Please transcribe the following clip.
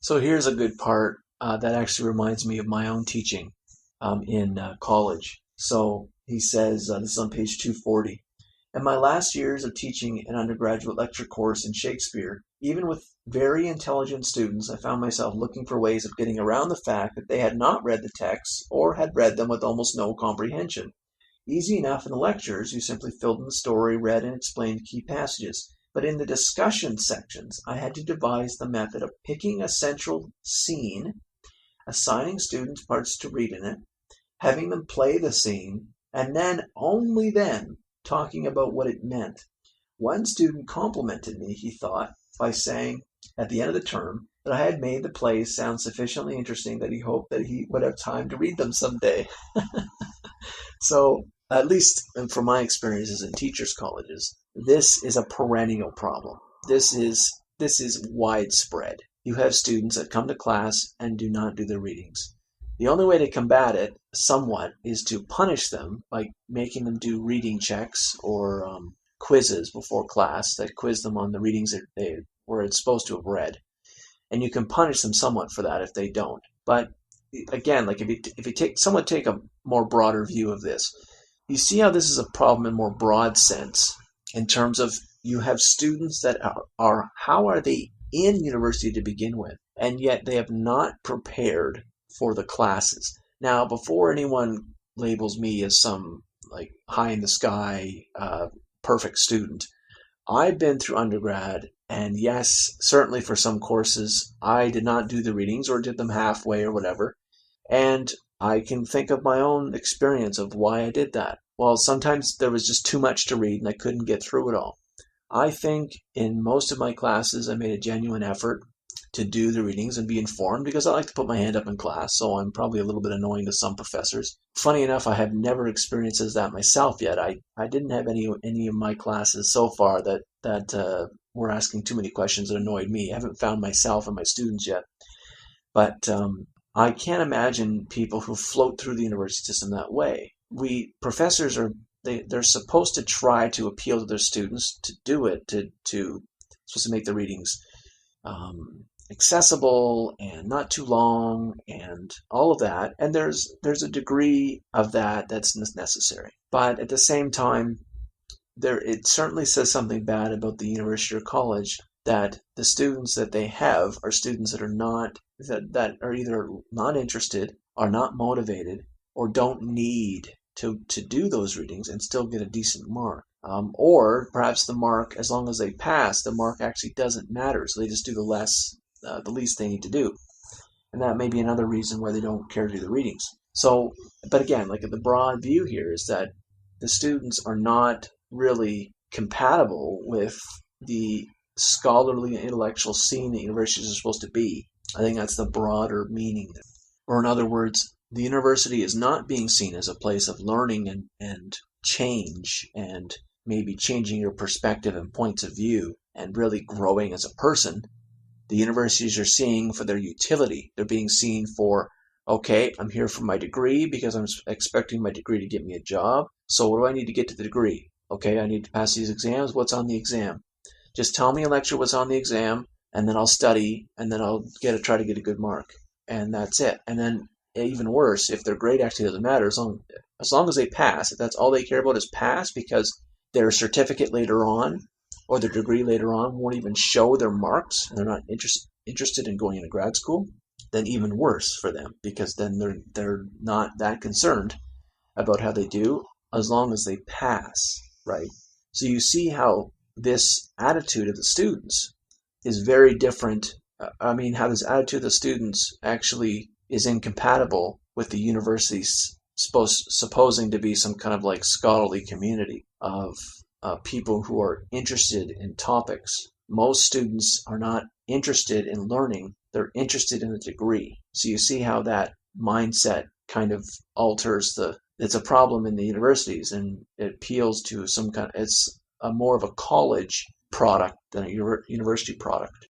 So here's a good part that actually reminds me of my own teaching in college. So he says, this is on page 240. In my last years of teaching an undergraduate lecture course in Shakespeare, even with very intelligent students, I found myself looking for ways of getting around the fact that they had not read the texts or had read them with almost no comprehension. Easy enough in the lectures, you simply filled in the story, read and explained key passages. But in the discussion sections, I had to devise the method of picking a central scene, assigning students parts to read in it, having them play the scene, and then, only then, talking about what it meant. One student complimented me, he thought, by saying, at the end of the term, that I had made the plays sound sufficiently interesting that he hoped that he would have time to read them someday. So, at least from my experiences in teachers' colleges, this is a perennial problem. This is widespread. You have students that come to class and do not do their readings. The only way to combat it somewhat is to punish them by making them do reading checks or quizzes before class that quiz them on the readings that they were supposed to have read. And you can punish them somewhat for that if they don't. But again, like if you take a more broader view of this, you see how this is a problem in more broad sense in terms of you have students that are how are they in university to begin with, and yet they have not prepared for the classes. Now, before anyone labels me as some like high in the sky perfect student, I've been through undergrad, and yes, certainly for some courses, I did not do the readings or did them halfway or whatever. And I can think of my own experience of why I did that. Well, sometimes there was just too much to read and I couldn't get through it all. I think in most of my classes, I made a genuine effort to do the readings and be informed because I like to put my hand up in class, so I'm probably a little bit annoying to some professors. Funny enough, I have never experienced as that myself yet. I didn't have any of my classes so far that were asking too many questions that annoyed me. I haven't found myself and my students yet. But I can't imagine people who float through the university system that way. We professors they're supposed to try to appeal to their students to do it supposed to make the readings accessible and not too long and all of that. And there's a degree of that's necessary. But at the same time, it certainly says something bad about the university or college that the students that they have are students that are not that are either not interested, are not motivated, or don't need to do those readings and still get a decent mark. Or perhaps the mark, as long as they pass, the mark actually doesn't matter, so they just do the least they need to do. And that may be another reason why they don't care to do the readings. So, but again, like the broad view here is that the students are not really compatible with the scholarly and intellectual scene that universities are supposed to be. I think that's the broader meaning. Or in other words, the university is not being seen as a place of learning and change and maybe changing your perspective and points of view and really growing as a person. The universities are seeing for their utility. They're being seen for, okay, I'm here for my degree because I'm expecting my degree to get me a job. So what do I need to get to the degree? Okay, I need to pass these exams. What's on the exam? Just tell me a lecture what's on the exam, and then I'll study, and then I'll try to get a good mark. And that's it. And then even worse, if their grade actually doesn't matter, as long as they pass, if that's all they care about is pass, because their certificate later on or their degree later on won't even show their marks, and they're not interested in going into grad school, then even worse for them, because then they're not that concerned about how they do as long as they pass, right? So you see how this attitude of the students is very different. How this attitude of the students actually is incompatible with the university's supposing to be some kind of like scholarly community of people who are interested in topics. Most students are not interested in learning, they're interested in the degree. So you see how that mindset kind of alters it's a problem in the universities, and it appeals to it's more of a college product than a university product.